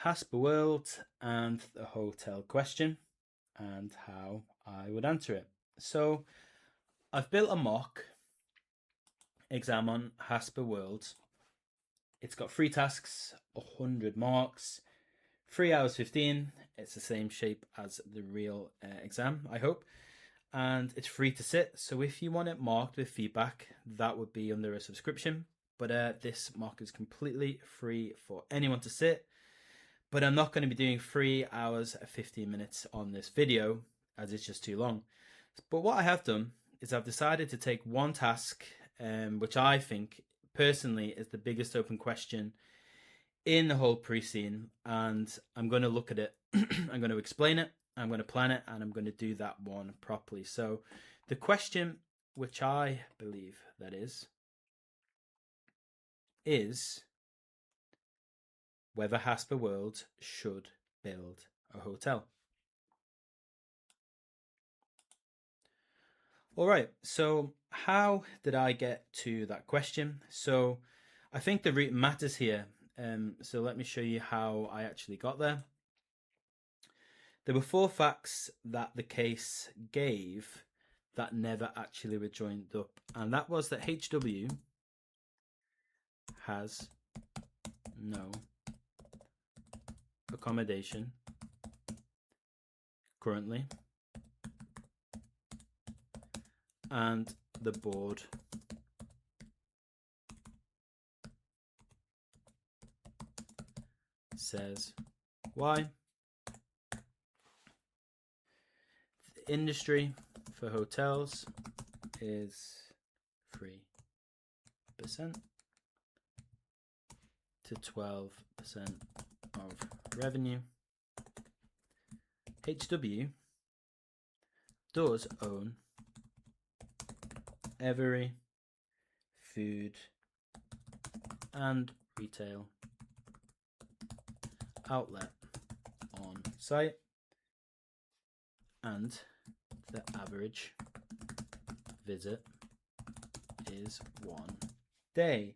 Hasper World and the hotel question and how I would answer it. So I've built a mock exam on Hasper World. It's got 3 tasks, 100 marks, 3 hours 15. It's the same shape as the real exam, I hope. And it's free to sit. So if you want it marked with feedback, that would be under a subscription. But this mock is completely free for anyone to sit. But I'm not going to be doing 3 hours 15 minutes on this video, as it's just too long. But what I have done is I've decided to take one task, which I think personally is the biggest open question in the whole pre-scene, and I'm going to look at it. I'm going to explain it, I'm going to plan it, and I'm going to do that one properly. So the question, which I believe that is whether Hasper World should build a hotel. All right, so how did I get to that question? So I think the root matters here. So let me show you how I actually got there. There were 4 facts that the case gave that never actually were joined up, and that was that HW has no accommodation currently, and the board says why. The industry for hotels is 3% to 12% of revenue. HW does own every food and retail outlet on site, and the average visit is 1 day.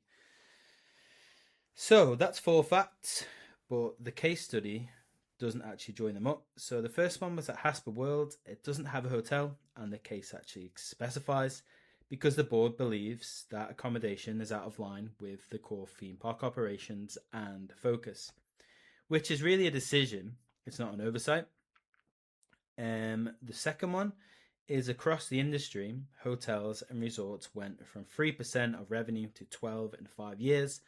So that's 4 facts, but the case study doesn't actually join them up. So the first one was at Hasper World, it doesn't have a hotel, and the case actually specifies because the board believes that accommodation is out of line with the core theme park operations and focus, which is really a decision. It's not an oversight. The second one is across the industry, hotels and resorts went from 3% of revenue to 12 in 5 years,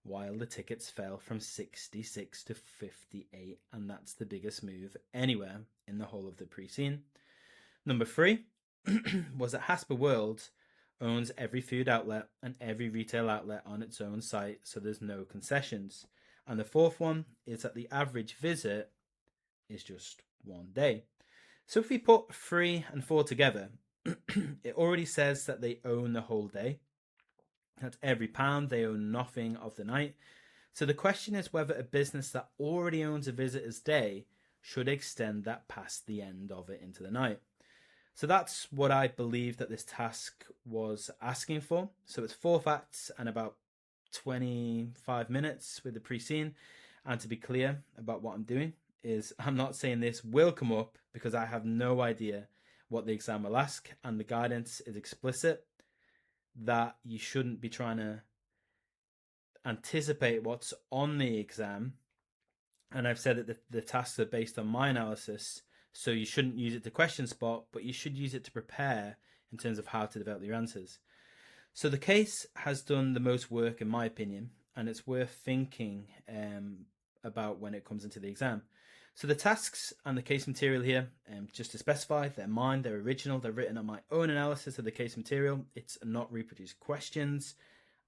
while the tickets fell from 66 to 58, and that's the biggest move anywhere in the whole of the pre-scene. Number 3 was that Hasper World owns every food outlet and every retail outlet on its own site, so there's no concessions. And the 4th one is that the average visit is just 1 day. So if we put 3 and 4 together, it already says that they own the whole day. That's every pound. They own nothing of the night. So the question is whether a business that already owns a visitor's day should extend that past the end of it into the night. So that's what I believe that this task was asking for. So it's 4 facts and about 25 minutes with the pre-scene. And to be clear about what I'm doing is I'm not saying this will come up because I have no idea what the exam will ask, and the guidance is explicit that you shouldn't be trying to anticipate what's on the exam. And I've said that the tasks are based on my analysis, so you shouldn't use it to question spot, but you should use it to prepare in terms of how to develop your answers. So the case has done the most work in my opinion, and it's worth thinking about when it comes into the exam. So the tasks and the case material here, just to specify, they're mine, they're original, they're written on my own analysis of the case material. It's not reproduced questions.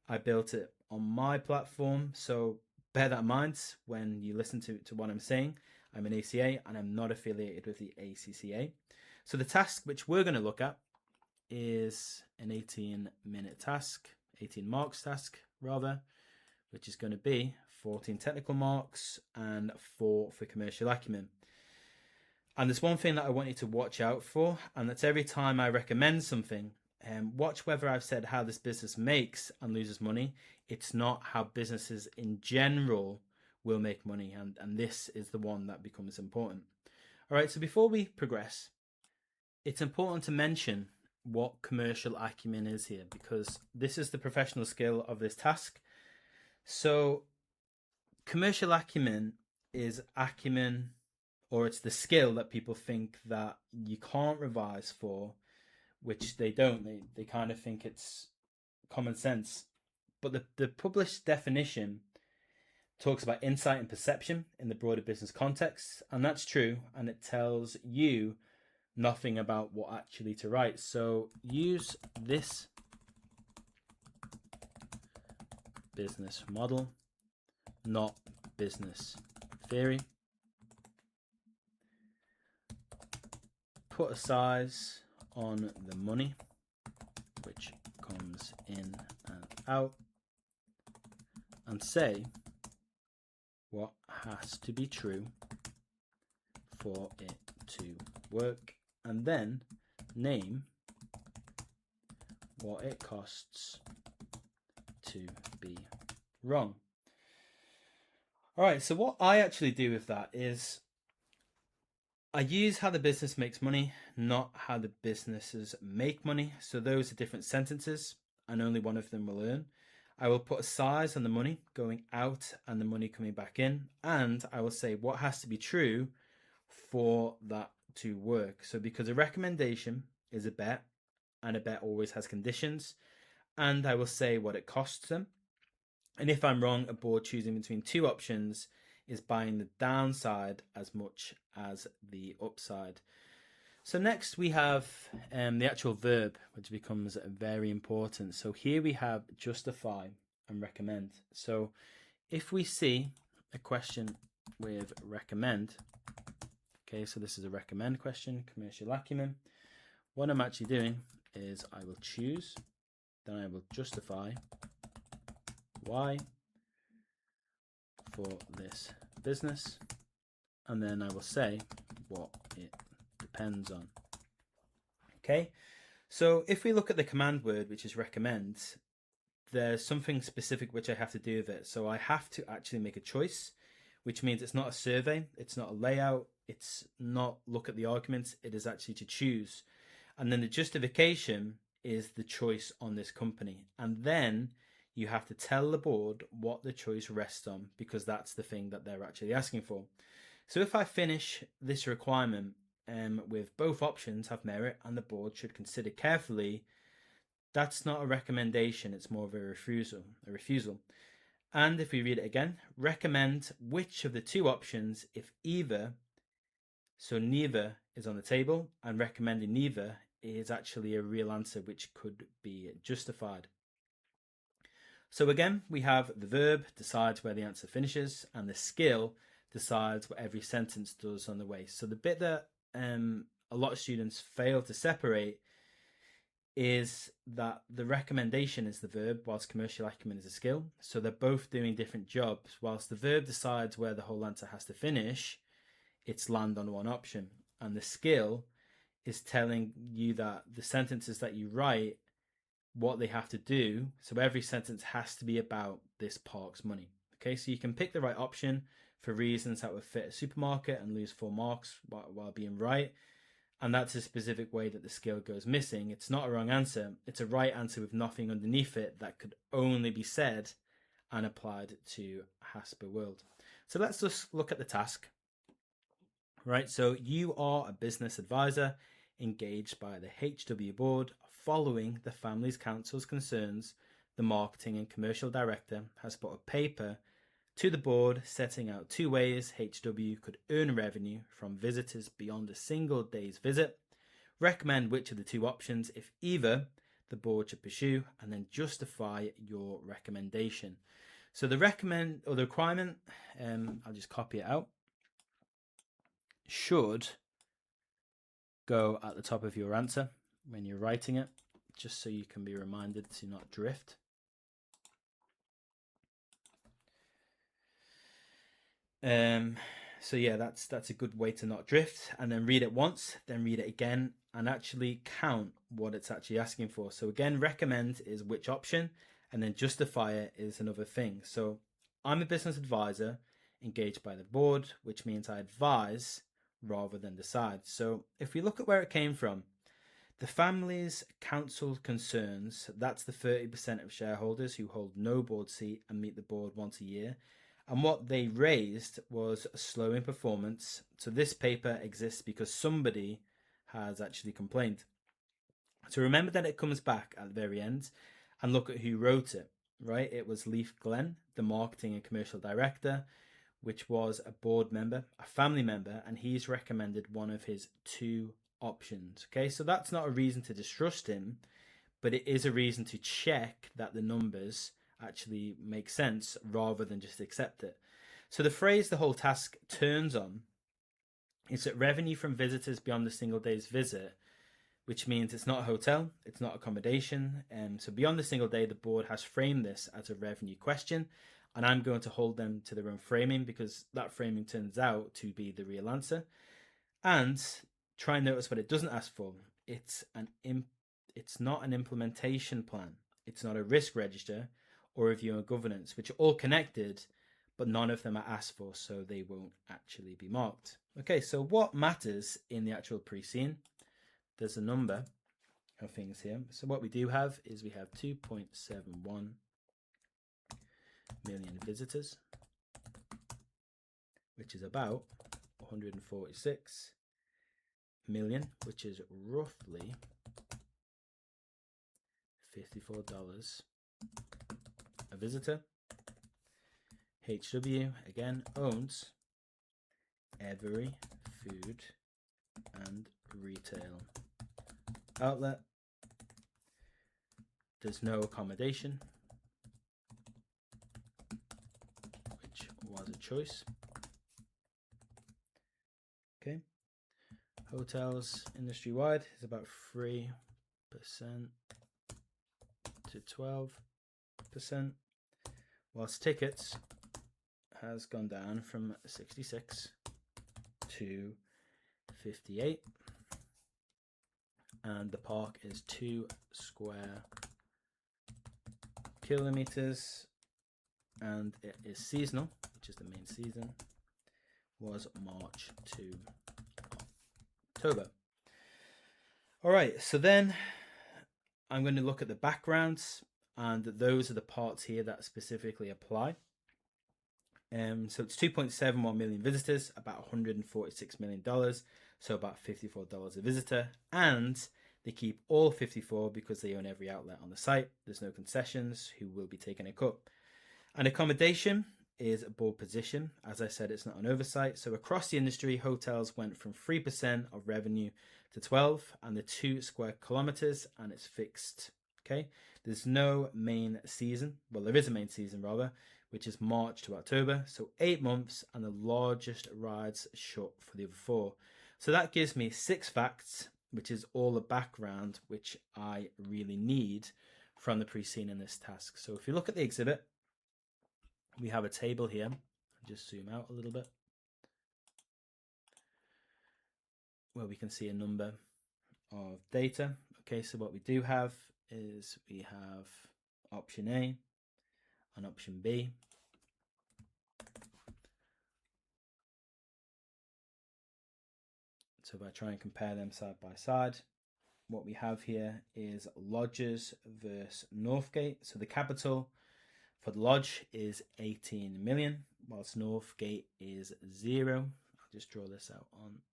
I built it on my platform, so bear that in mind when you listen to what I'm saying. I'm an ACA and I'm not affiliated with the ACCA. So the task which we're going to look at is an 18-minute task, 18 marks task rather, which is going to be 14 technical marks and 4 for commercial acumen. And there's one thing that I want you to watch out for, and that's every time I recommend something, watch whether I've said how this business makes and loses money. It's not how businesses in general will make money, and this is the one that becomes important. All right, so before we progress, it's important to mention what commercial acumen is here, because this is the professional skill of this task. So commercial acumen is acumen, or it's the skill that people think that you can't revise for, which they don't. They kind of think it's common sense. But the published definition talks about insight and perception in the broader business context, and that's true, and it tells you nothing about what actually to write. So use this business model, not business theory. Put a size on the money, which comes in and out, and say what has to be true for it to work, and then name what it costs to be wrong. All right, so what I actually do with that is I use how the business makes money, not how the businesses make money. So those are different sentences, and only one of them will earn. I will put a size on the money going out and the money coming back in, and I will say what has to be true for that to work. So because a recommendation is a bet, and a bet always has conditions, and I will say what it costs them. And if I'm wrong, a board choosing between two options is buying the downside as much as the upside. So next we have the actual verb, which becomes very important. So here we have justify and recommend. So if we see a question with recommend, okay, so this is a recommend question, commercial acumen. What I'm actually doing is I will choose, then I will justify why for this business, and then I will say what it depends on. Okay, so if we look at the command word, which is recommend, there's something specific which I have to do with it. So I have to actually make a choice, which means it's not a survey, it's not a layout, it's not look at the arguments, it is actually to choose. And then the justification is the choice on this company. And then you have to tell the board what the choice rests on, because that's the thing that they're actually asking for. So if I finish this requirement with both options have merit and the board should consider carefully, that's not a recommendation, it's more of a refusal. And if we read it again, recommend which of the two options if either, so neither is on the table, and recommending neither is actually a real answer which could be justified. So again, we have the verb decides where the answer finishes, and the skill decides what every sentence does on the way. So the bit that a lot of students fail to separate is that the recommendation is the verb, whilst commercial acumen is a skill. So they're both doing different jobs. Whilst the verb decides where the whole answer has to finish, it's land on one option. And the skill is telling you that the sentences that you write, what they have to do. So every sentence has to be about this park's money. Okay, so you can pick the right option for reasons that would fit a supermarket and lose 4 marks while being right. And that's a specific way that the skill goes missing. It's not a wrong answer. It's a right answer with nothing underneath it that could only be said and applied to Hasper World. So let's just look at the task. Right, so you are a business advisor engaged by the HW board. Following the Families Council's concerns, the marketing and commercial director has put a paper to the board setting out 2 ways HW could earn revenue from visitors beyond a single day's visit. Recommend which of the 2 options, if either, the board should pursue, and then justify your recommendation. So the requirement, I'll just copy it out, should go at the top of your answer when you're writing it, just so you can be reminded to not drift. So yeah, that's a good way to not drift. And then read it once, then read it again, and actually count what it's actually asking for. So again, recommend is which option, and then justify it is another thing. So I'm a business advisor engaged by the board, which means I advise rather than decide. So if we look at where it came from, the family's council concerns, that's the 30% of shareholders who hold no board seat and meet the board once a year. And what they raised was a slowing performance. So this paper exists because somebody has actually complained. So remember that it comes back at the very end and look at who wrote it, right? It was Leif Glenn, the marketing and commercial director, which was a board member, a family member, and he's recommended one of his two options. Okay, so that's not a reason to distrust him, but it is a reason to check that the numbers actually make sense rather than just accept it. So the phrase the whole task turns on is that revenue from visitors beyond the single day's visit, which means it's not a hotel, it's not accommodation. So beyond the single day, the board has framed this as a revenue question, and I'm going to hold them to their own framing because that framing turns out to be the real answer. And try and notice what it doesn't ask for. It's not an implementation plan. It's not a risk register or review and governance, which are all connected, but none of them are asked for, so they won't actually be marked. Okay, so what matters in the actual pre-scene? There's a number of things here. So what we do have is we have 2.71 million visitors, which is about 146 million, which is roughly $54 a visitor. HW again owns every food and retail outlet. There's no accommodation, which was a choice. Okay. Hotels industry-wide is about 3% to 12%, whilst tickets has gone down from 66 to 58, and the park is 2 square kilometers, and it is seasonal, which is the main season, was March to October. All right, so then I'm going to look at the backgrounds, and those are the parts here that specifically apply. So it's 2.71 million visitors, about $146 million, so about $54 a visitor, and they keep all 54 because they own every outlet on the site. There's no concessions who will be taking a cut. And accommodation is a board position. As I said, it's not an oversight. So across the industry, hotels went from 3% of revenue to 12, and the 2 square kilometers, and it's fixed. Okay, there's no main season. Well, there is a main season rather, which is March to October. So 8 months, and the largest rides shut for the other 4. So that gives me 6 facts, which is all the background which I really need from the pre-scene in this task. So if you look at the exhibit, we have a table here. I'll just zoom out a little bit, where we can see a number of data. Okay, so what we do have is we have option A and option B. So if I try and compare them side by side, what we have here is lodges versus Northgate. So the capital for the lodge is 18 million, whilst Northgate is 0. I'll just draw this out on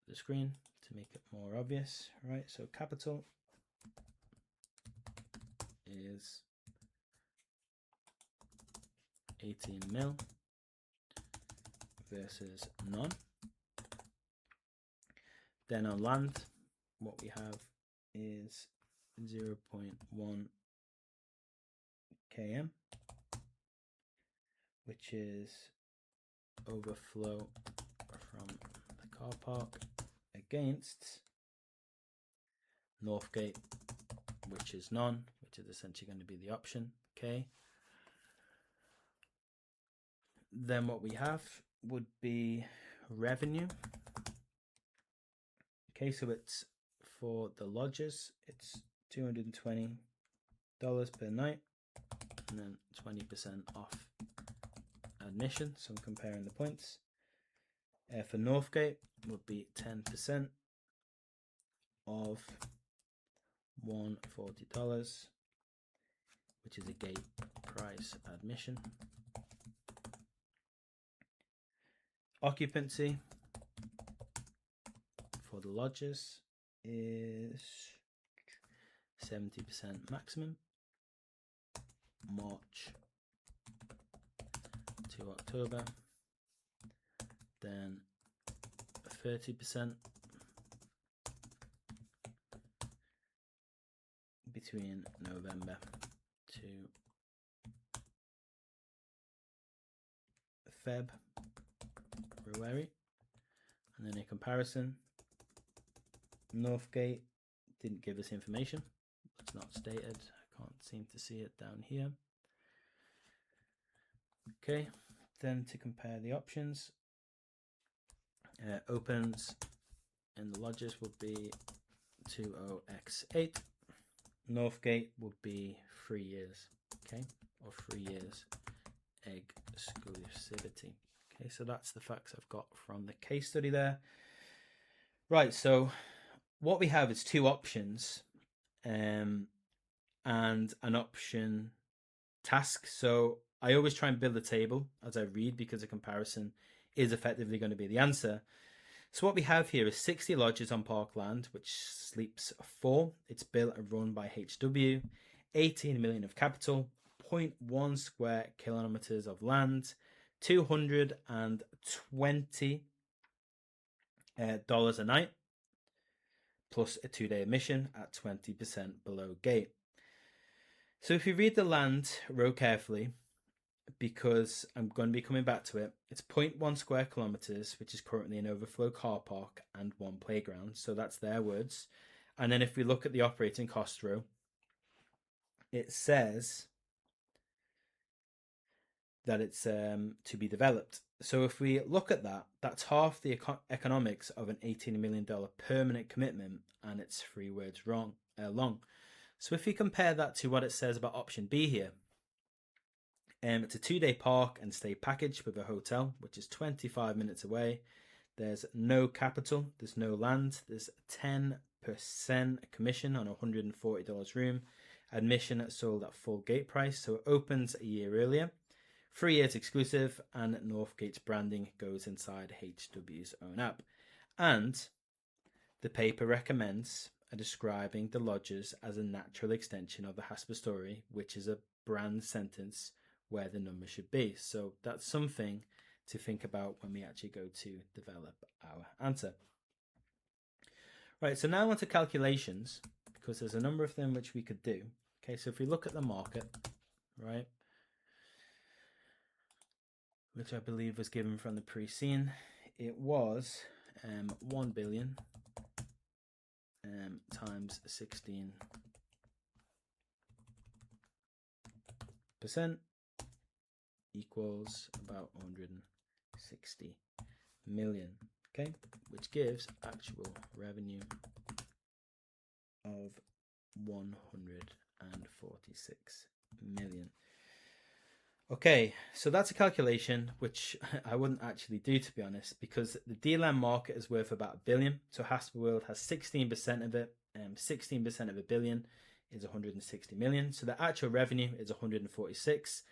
the screen to make it more obvious, right? So capital is 18 mil versus none. Then on land, what we have is 0.1 km, which is overflow from the car park, against Northgate, which is none, which is essentially going to be the option. Okay. Then what we have would be revenue. Okay, so it's for the lodges, it's $220 per night. and then 20% off admission. So I'm comparing the points. For Northgate would be 10% of $140, which is a gate price admission. Occupancy for the lodges is 70% maximum, March to October, then 30% between November to February. And then a comparison, Northgate didn't give us information, it's not stated, I can't seem to see it down here. Okay, then to compare the options, opens in the lodges would be 20x8, Northgate would be 3 years, okay, or 3 years exclusivity. Okay, so that's the facts I've got from the case study there. Right, so what we have is two options and an option task. So I always try and build a table as I read because a comparison is effectively going to be the answer. So what we have here is 60 lodges on parkland, which sleeps 4. It's built and run by HW, 18 million of capital, 0.1 square kilometers of land, $220 a night, plus a 2-day admission at 20% below gate. So if you read the land row carefully, because I'm going to be coming back to it, it's 0.1 square kilometers, which is currently an overflow car park and 1 playground. So that's their words. And then if we look at the operating cost row, it says that it's to be developed. So if we look at that, that's half the economics of an $18 million permanent commitment, and it's 3 words long. So if you compare that to what it says about option B here, it's a 2-day park and stay package with a hotel, which is 25 minutes away. There's no capital, there's no land, there's 10% commission on a $140 room, admission sold at full gate price, so it opens a year earlier. 3 years exclusive, and Northgate's branding goes inside HW's own app. And the paper recommends describing the lodges as a natural extension of the Hasper story, which is a brand sentence where the number should be. So that's something to think about when we actually go to develop our answer. Right, so now on to calculations, because there's a number of them which we could do. Okay, so if we look at the market, right, which I believe was given from the pre-scene, it was 1 billion times 16% equals about 160 million, okay, which gives actual revenue of 146 million. Okay, so that's a calculation which I wouldn't actually do, to be honest, because the DLM market is worth about $1 billion. So Hasper World has 16% of it, 16% of $1 billion is 160 million. So the actual revenue is 146.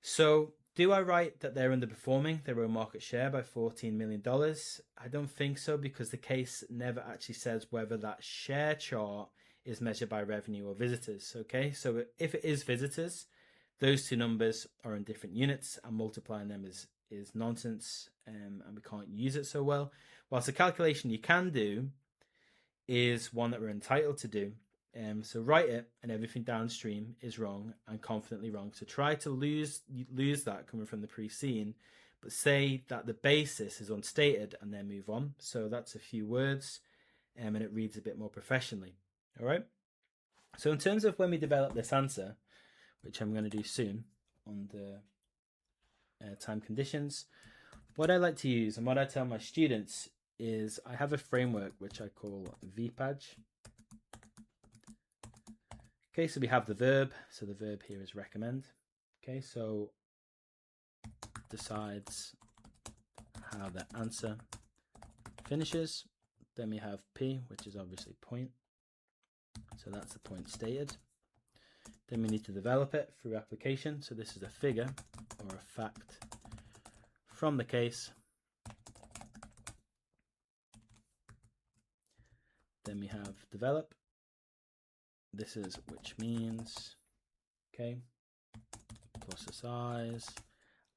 So do I write that they're underperforming their own market share by $14 million? I don't think so, because the case never actually says whether that share chart is measured by revenue or visitors. Okay, so if it is visitors, those two numbers are in different units, and multiplying them is nonsense, and we can't use it so well. Whilst the calculation you can do is one that we're entitled to do. So write it, and everything downstream is wrong and confidently wrong. So try to lose that coming from the pre-scene, but say that the basis is unstated and then move on. So that's a few words, and it reads a bit more professionally. All right. So in terms of when we develop this answer, which I'm going to do soon on the time conditions, what I like to use and what I tell my students is I have a framework which I call VPADJ. Okay, so we have the verb. So the verb here is recommend. Okay, so decides how the answer finishes. Then we have P, which is obviously point. So that's the point stated. Then we need to develop it through application. So this is a figure or a fact from the case. Then we have develop. This is which means, okay, plus the size.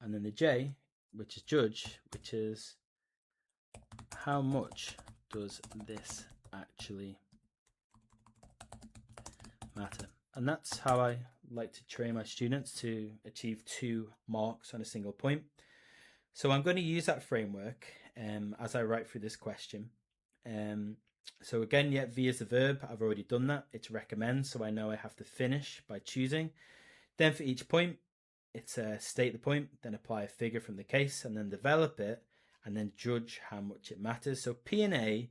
And then the J, which is judge, which is how much does this actually matter? And that's how I like to train my students to achieve 2 marks on a single point. So I'm going to use that framework as I write through this question. So again, yeah, V is the verb. I've already done that. It's recommend, so I know I have to finish by choosing. Then for each point, it's state the point, then apply a figure from the case, and then develop it, and then judge how much it matters. So P and A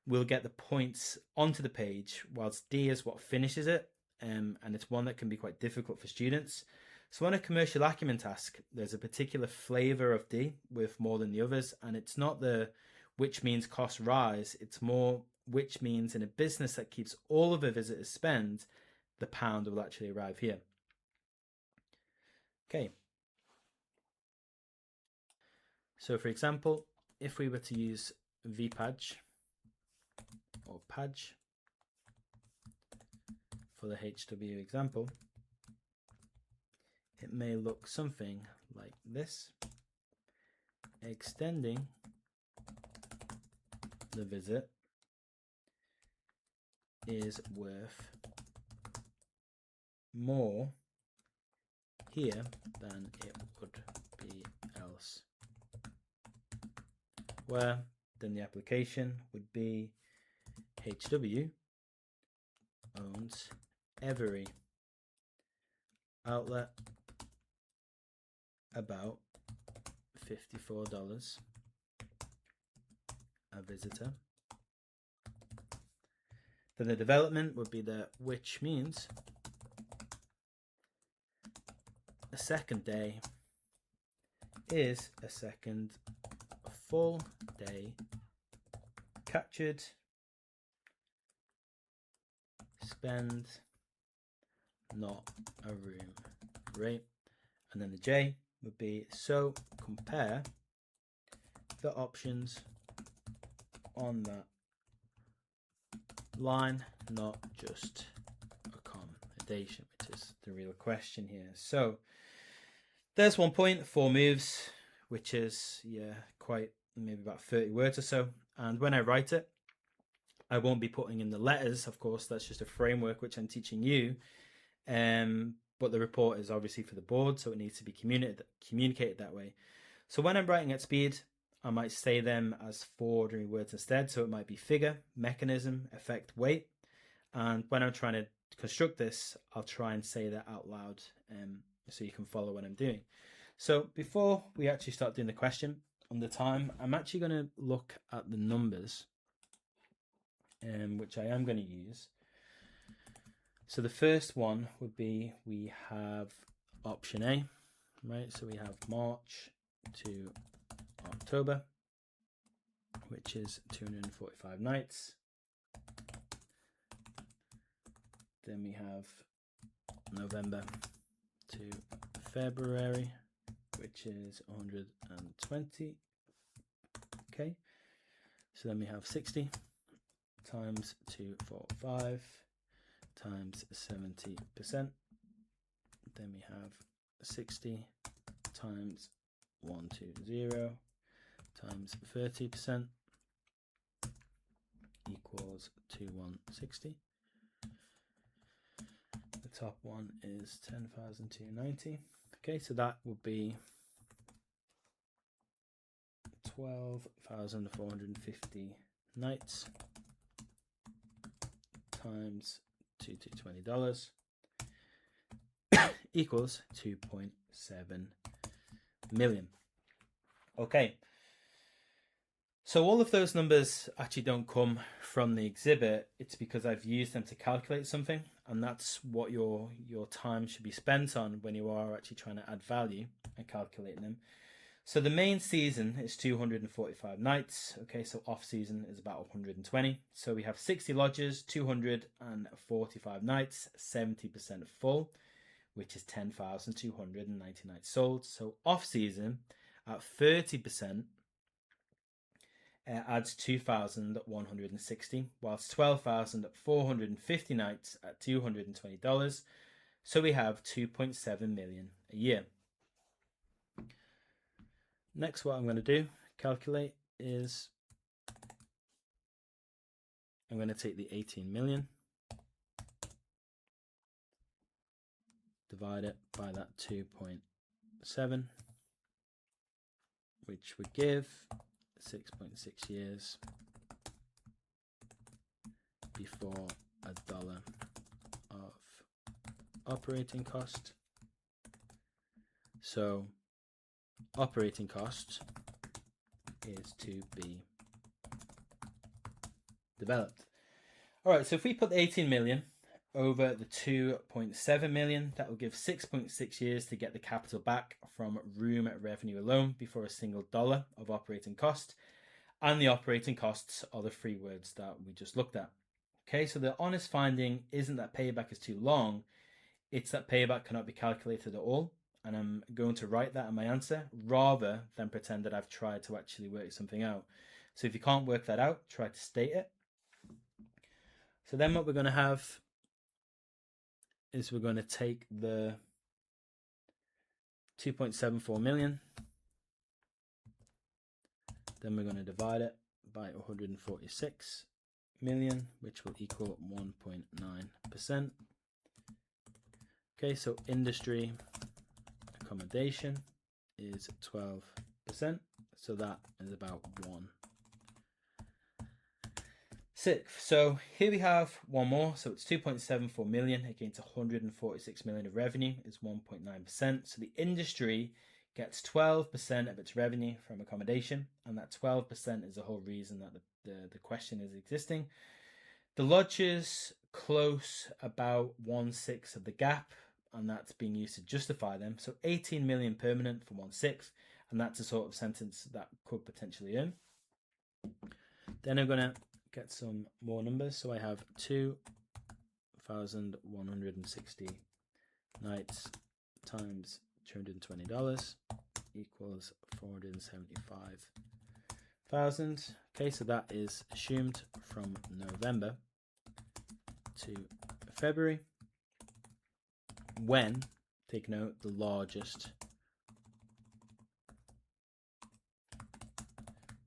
will get the points onto the page, whilst D is what finishes it, and it's one that can be quite difficult for students. So on a commercial acumen task, there's a particular flavor of D with more than the others, and it's not the which means costs rise, it's more which means in a business that keeps all of the visitors spend, the pound will actually arrive here. Okay. So for example, if we were to use VPADJ or PADJ for the HW example, it may look something like this. Extending the visit is worth more here than it would be else. Where then the application would be HW owns every outlet about $54 a visitor. Then the development would be the which means a second day is a second full day captured, spend, not a room rate. And then the J would be so compare the options on that line, not just accommodation, which is the real question here. So there's 1 point, 4 moves, which is quite maybe about 30 words or so. And when I write it, I won't be putting in the letters, of course. That's just a framework which I'm teaching you. But the report is obviously for the board, so it needs to be communicated that way. So when I'm writing at speed, I might say them as 4 ordinary words instead. So it might be figure, mechanism, effect, weight. And when I'm trying to construct this, I'll try and say that out loud so you can follow what I'm doing. So before we actually start doing the question on the time, I'm actually going to look at the numbers, which I am going to use. So the first one would be, we have option A, right? So we have March to October, which is 245 nights. Then we have November to February, which is 120. Okay, so then we have 60 times 245 times 70%. Then we have 60 times 120 times 30% equals 2160. The top one is 10,290. Okay, so that would be 12,450 nights times $220 equals 2.7 million. Okay, so all of those numbers actually don't come from the exhibit. It's because I've used them to calculate something, and that's what your time should be spent on when you are actually trying to add value and calculating them. So the main season is 245 nights. Okay, so off season is about 120. So we have 60 lodges, 245 nights, 70% full, which is 10,290 nights sold. So off season at 30% adds 2,160, whilst 12,450 nights at $220. So we have 2.7 million a year. Next, what I'm going to do, calculate, is I'm going to take the 18 million, divide it by that 2.7, which would give 6.6 years before $1 of operating cost. So operating cost is to be developed. All right, so if we put the 18 million over the 2.7 million, that will give 6.6 years to get the capital back from room revenue alone before a single dollar of operating cost. And the operating costs are the three words that we just looked at. Okay, so the honest finding isn't that payback is too long, it's that payback cannot be calculated at all. And I'm going to write that in my answer rather than pretend that I've tried to actually work something out. So if you can't work that out, try to state it. So then what we're going to have is we're going to take the 2.74 million, then we're going to divide it by 146 million, which will equal 1.9%. Okay, so industry accommodation is 12%, so that is about 1/6. So here we have one more, so it's 2.74 million against 146 million of revenue is 1.9%. So the industry gets 12% of its revenue from accommodation, and that 12% is the whole reason that the question is existing. The lodges close about 1/6 of the gap, and that's being used to justify them. So 18 million permanent for 1/6, and that's a sort of sentence that could potentially earn. Then I'm going to get some more numbers. So I have 2,160 nights times $220 equals 475,000. Okay, so that is assumed from November to February, when, take note, the largest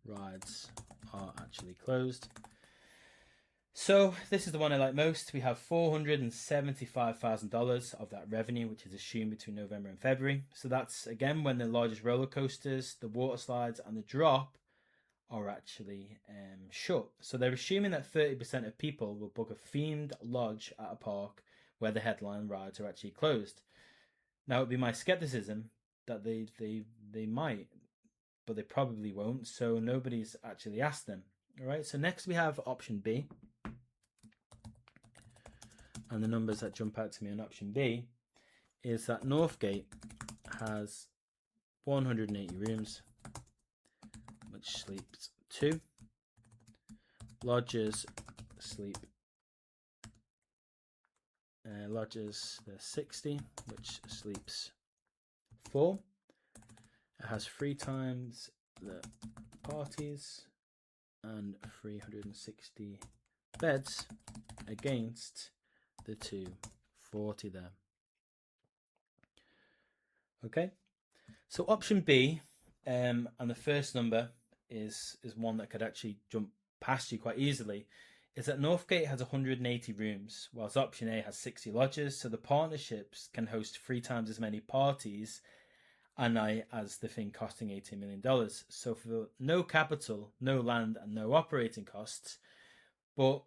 rides are actually closed. So this is the one I like most. We have $475,000 of that revenue, which is assumed between November and February. So that's, again, when the largest roller coasters, the water slides, and the drop are actually shut. So they're assuming that 30% of people will book a themed lodge at a park where the headline rides are actually closed. Now, it would be my skepticism that they might, but they probably won't. So nobody's actually asked them. All right. So next we have option B. And the numbers that jump out to me on option B is that Northgate has 180 rooms, which sleeps 2. Lodges sleep lodges, there's 60, which sleeps 4. It has 3 times the parties and 360 beds against the 240 there. Okay, so option B, and the first number is one that could actually jump past you quite easily, is that Northgate has 180 rooms, whilst option A has 60 lodges, so the partnerships can host 3 times as many parties as the thing costing $18 million. So for no capital, no land, and no operating costs, but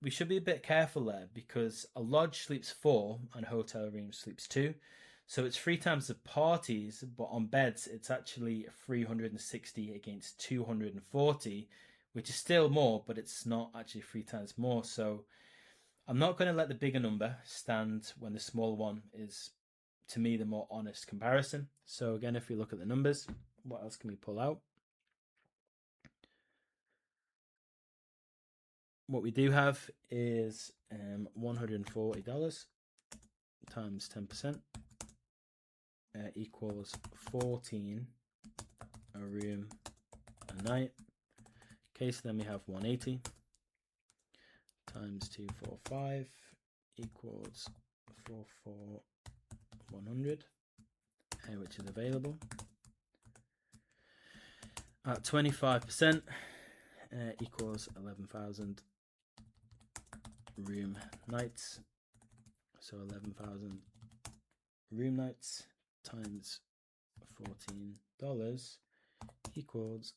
we should be a bit careful there, because a lodge sleeps 4 and a hotel room sleeps 2. So it's 3 times the parties, but on beds, it's actually 360 against 240, which is still more, but it's not actually 3 times more. So I'm not going to let the bigger number stand when the smaller one is, to me, the more honest comparison. So again, if we look at the numbers, what else can we pull out? What we do have is $140 times 10% equals 14 a room a night. Okay, so then we have 180 times 245 equals 100, which is available at 25%, equals 11,000 room nights. So 11,000 room nights times $14 equals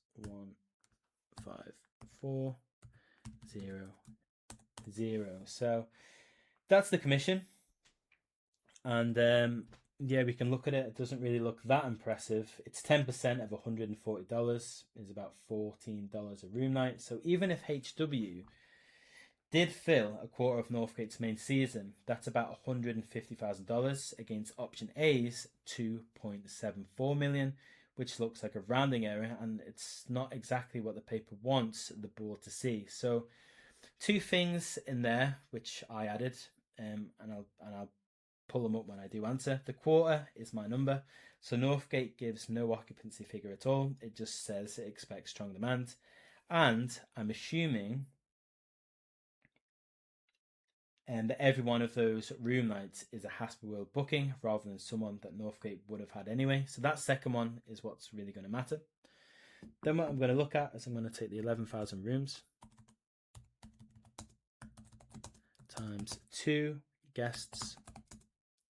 15400. So that's the commission, and yeah, we can look at it. It doesn't really look that impressive. It's 10% of $140 is about $14 a room night. So even if HW did fill a quarter of Northgate's main season, that's about $150,000 against option A's $2.74 million, which looks like a rounding error, and it's not exactly what the paper wants the board to see. So two things in there which I added, and I'll pull them up when I do answer. The quarter is my number, so Northgate gives no occupancy figure at all. It just says it expects strong demand, and I'm assuming that every one of those room nights is a Hasper World booking rather than someone that Northgate would have had anyway. So that second one is what's really going to matter. Then what I'm going to look at is I'm going to take the 11,000 rooms times 2 guests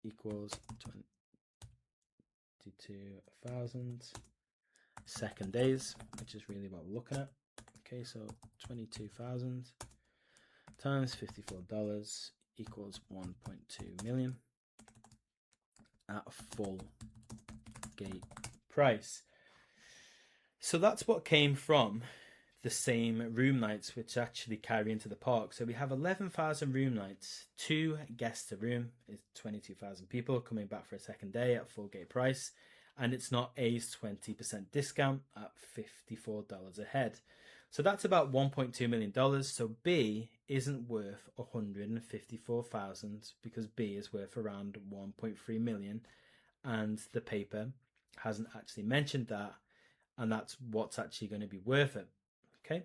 equals 22,000 second days, which is really what we're looking at. Okay, so 22,000 times $54 equals 1.2 million at a full gate price. So that's what came from the same room nights which actually carry into the park. So we have 11,000 room nights, 2 guests a room is 22,000 people coming back for a second day at full gate price, and it's not A's 20% discount at $54 a head. So that's about $1.2 million. So B isn't worth 154,000 because B is worth around 1.3 million, and the paper hasn't actually mentioned that, and that's what's actually going to be worth it. Okay.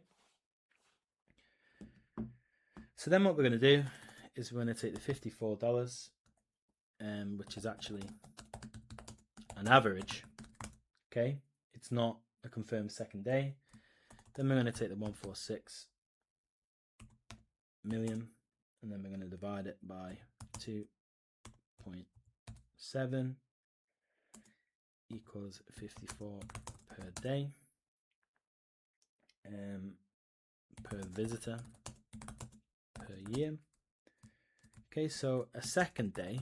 So then what we're going to do is we're going to take the $54, which is actually an average. Okay, it's not a confirmed second day. Then we're going to take the 146 million, and then we're going to divide it by 2.7 equals 54 per day, per visitor per year. Okay, so a second day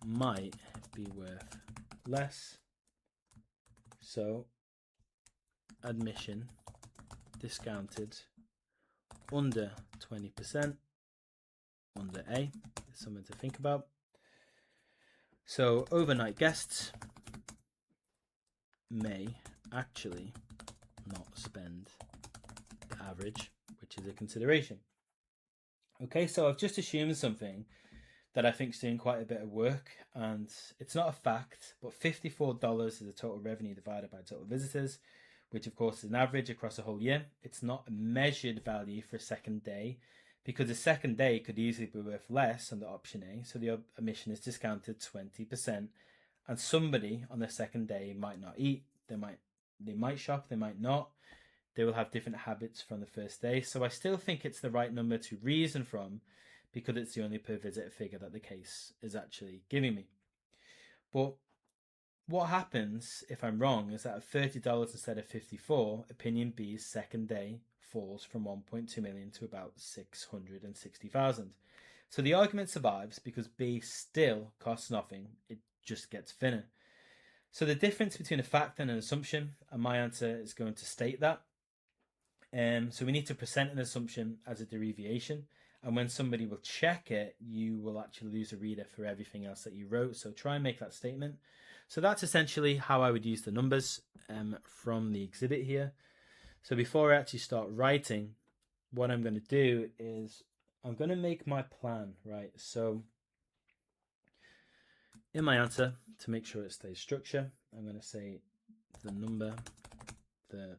might be worth less, so admission discounted under 20% under A is something to think about. So overnight guests may actually not spend the average, which is a consideration. Okay, so I've just assumed something that I think is doing quite a bit of work, and it's not a fact, but $54 is the total revenue divided by total visitors, which of course is an average across a whole year. It's not a measured value for a second day, because a second day could easily be worth less under option A, so the admission is discounted 20%, and somebody on the second day might not eat, they might shop, they might not, they will have different habits from the first day. So I still think it's the right number to reason from, because it's the only per visitor figure that the case is actually giving me. But what happens if I'm wrong is that at $30 instead of 54, opinion B's second day falls from 1.2 million to about 660,000. So the argument survives because B still costs nothing, it just gets thinner. So the difference between a fact and an assumption, and my answer is going to state that, So we need to present an assumption as a deviation, and when somebody will check it, you will actually lose a reader for everything else that you wrote. So try and make that statement. So that's essentially how I would use the numbers from the exhibit here. So before I actually start writing, what I'm going to do is I'm going to make my plan, right? So in my answer, to make sure it stays structure, I'm going to say the number the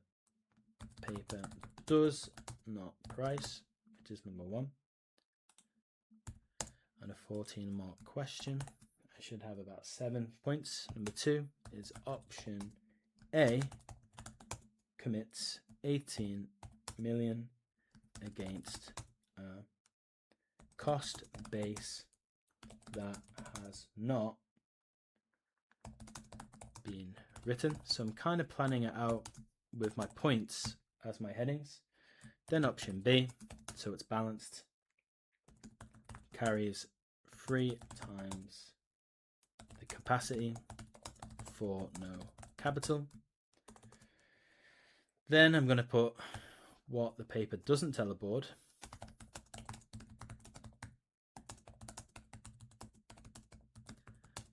paper does not price, which is number 1. And a 14-mark question. I should have about 7 points. Number 2 is option A, commits 18 million against a cost base that has not been written. So I'm kind of planning it out with my points as my headings. Then option B, so it's balanced, carries 3 times the capacity for no capital. Then I'm going to put what the paper doesn't tell the board.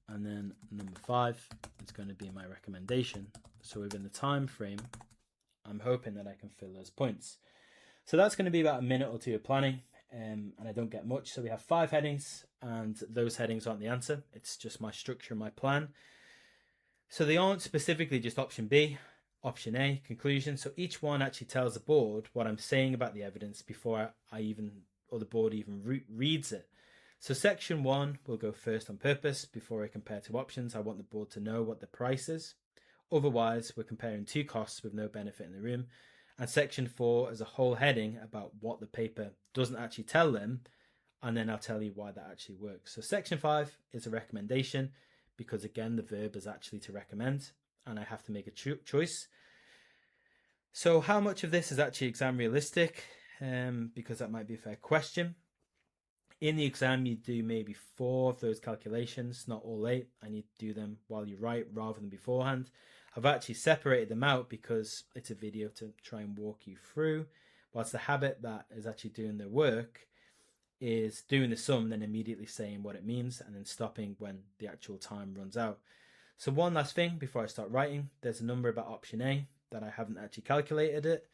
And then number 5 is going to be my recommendation. So within the time frame, I'm hoping that I can fill those points. So that's going to be about a minute or 2 of planning, and I don't get much. So we have 5 headings, and those headings aren't the answer. It's just my structure, my plan. So they aren't specifically just option B, option A, conclusion. So each one actually tells the board what I'm saying about the evidence before the board even reads it. So section 1 will go first on purpose. Before I compare 2 options, I want the board to know what the price is. Otherwise, we're comparing 2 costs with no benefit in the room. And section 4 is a whole heading about what the paper doesn't actually tell them, and then I'll tell you why that actually works. So section 5 is a recommendation, because again, the verb is actually to recommend, and I have to make a choice. So how much of this is actually exam realistic? Because that might be a fair question. In the exam, you do maybe 4 of those calculations, not all 8, and you do them while you write rather than beforehand. I've actually separated them out because it's a video to try and walk you through, whilst the habit that is actually doing the work is doing the sum, then immediately saying what it means, and then stopping when the actual time runs out. So one last thing before I start writing, there's a number about option A that I haven't actually calculated it.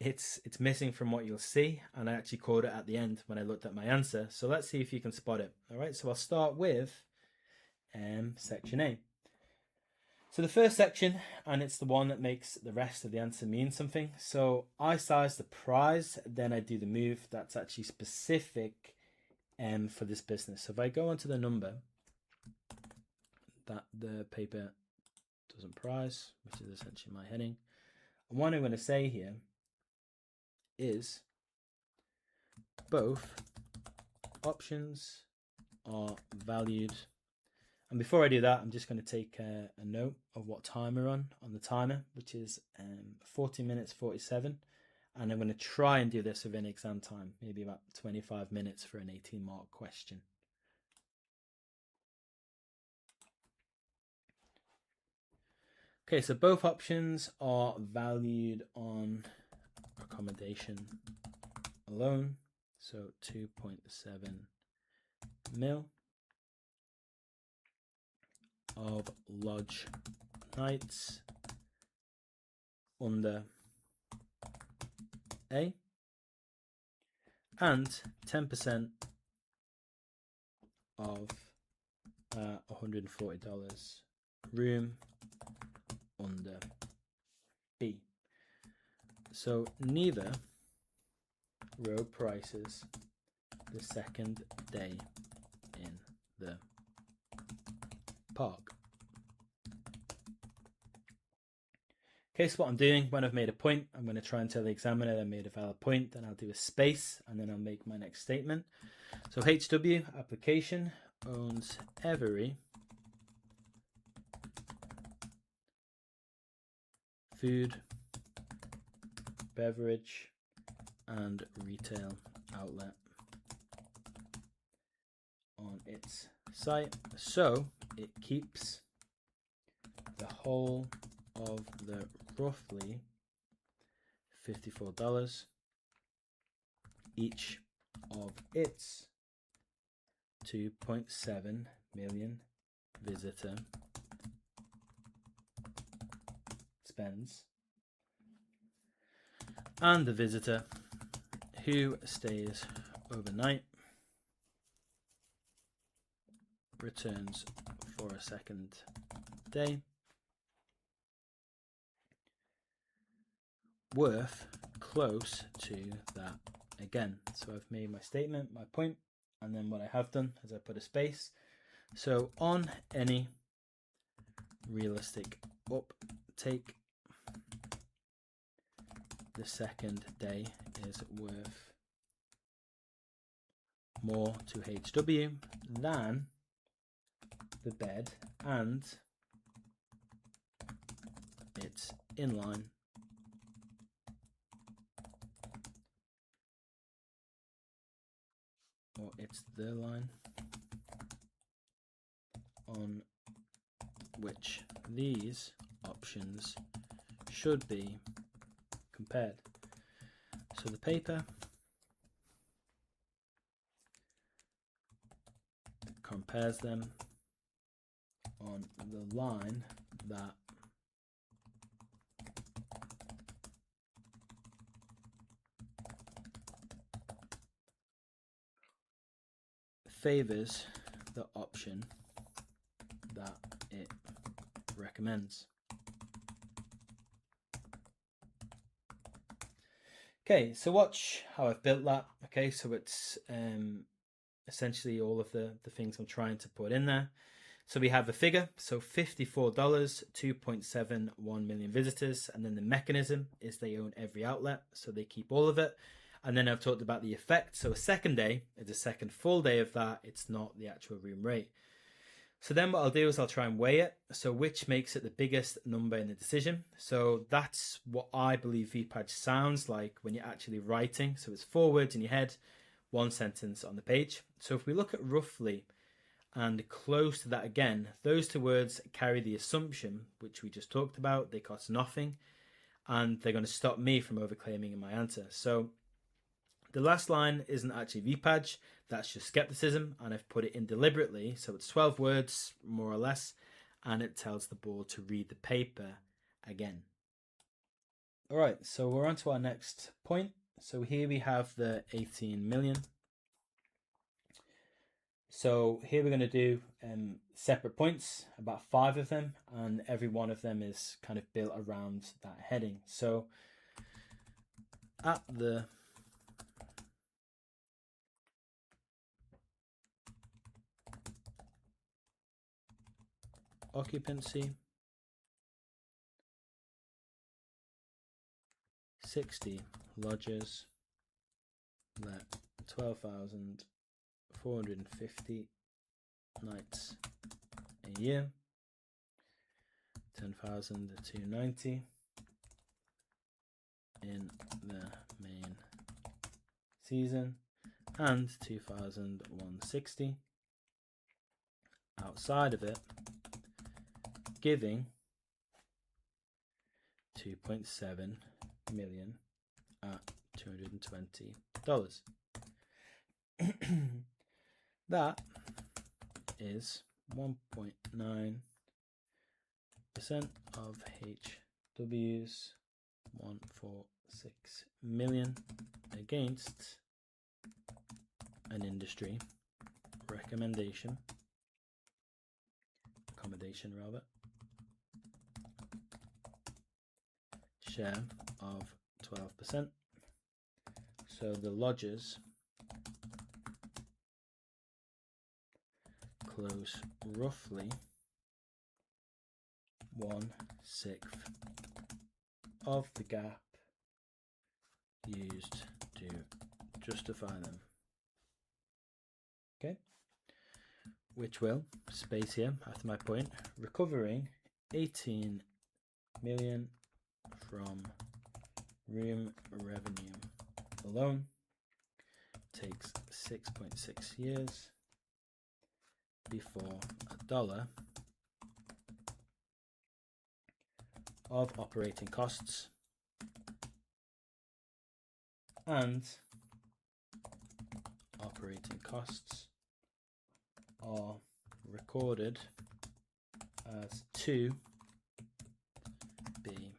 It's missing from what you'll see, and I actually caught it at the end when I looked at my answer. So let's see if you can spot it. All right, so I'll start with section A. So the first section, and it's the one that makes the rest of the answer mean something. So I size the prize, then I do the move that's actually specific for this business. So if I go onto the number that the paper doesn't prize, which is essentially my heading, and what I'm going to say here is both options are valued. And before I do that, I'm just going to take a note of what time we're on the timer, which is 40 minutes 47. And I'm going to try and do this within exam time, maybe about 25 minutes for an 18-mark question. Okay, so both options are valued on accommodation alone, so 2.7 mil of lodge nights under A, and 10% of $140 room under B. So neither row prices the second day in the park. Okay, so what I'm doing when I've made a point, I'm going to try and tell the examiner I made a valid point, then I'll do a space, and then I'll make my next statement. So HW, application, owns every food, beverage, and retail outlet on its site, so it keeps the whole of the roughly $54 each of its 2.7 million visitor spends, and the visitor who stays overnight returns for a second day worth close to that again. So I've made my statement, my point, and then what I have done is I put a space. So on any realistic uptake, the second day is worth more to HW than the bed, and it's in line or it's the line on which these options should be compared. So the paper compares them on the line that favors the option that it recommends. Okay, so watch how I've built that. Okay, so it's essentially all of the things I'm trying to put in there. So we have a figure, so $54, 2.71 million visitors, and then the mechanism is they own every outlet, so they keep all of it. And then I've talked about the effect. So a second day is a second full day of that. It's not the actual room rate. So then what I'll do is I'll try and weigh it. So which makes it the biggest number in the decision. So that's what I believe VPADJ sounds like when you're actually writing. So it's 4 words in your head, 1 sentence on the page. So if we look at roughly and close to that again, those 2 words carry the assumption, which we just talked about, they cost nothing, and they're going to stop me from overclaiming in my answer. So the last line isn't actually VPADJ, that's just skepticism, and I've put it in deliberately, so it's 12 words, more or less, and it tells the board to read the paper again. All right, so we're on to our next point. So here we have the 18 million. So here we're going to do separate points, about 5 of them, and every one of them is kind of built around that heading. So at the occupancy, 60 lodgers let 12,450 nights a year, 10,290 in the main season, and 2,160 outside of it, giving 2.7 million at $220. That is 1.9% of HW's 146 million against an industry accommodation rather, share of 12%. So the lodgers close roughly 1/6 of the gap used to justify them. Okay, which will, space here after my point, recovering 18 million from room revenue alone takes 6.6 years before $1 of operating costs and operating costs are recorded as to be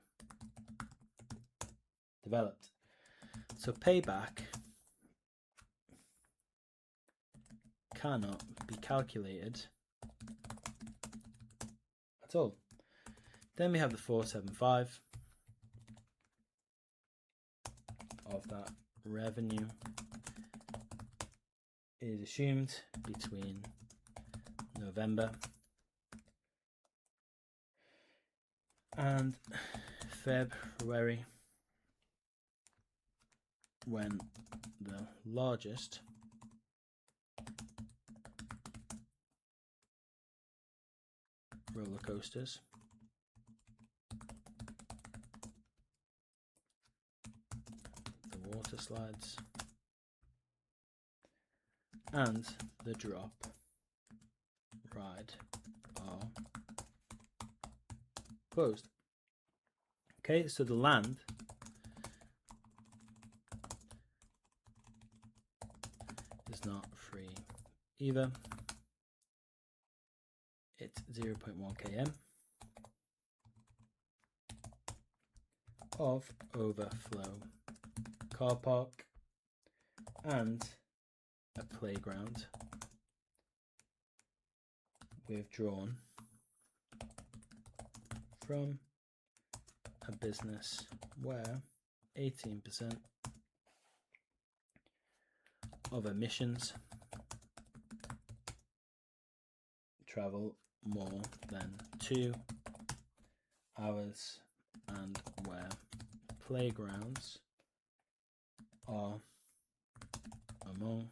developed. So payback cannot be calculated at all. Then we have the 475 of that revenue is assumed between November and February, when the largest roller coasters the water slides and the drop ride are closed. Okay, so the land is not free either. It's 0.1 km of overflow car park and a playground withdrawn from a business where 18% of emissions travel more than 2 hours and where playgrounds are among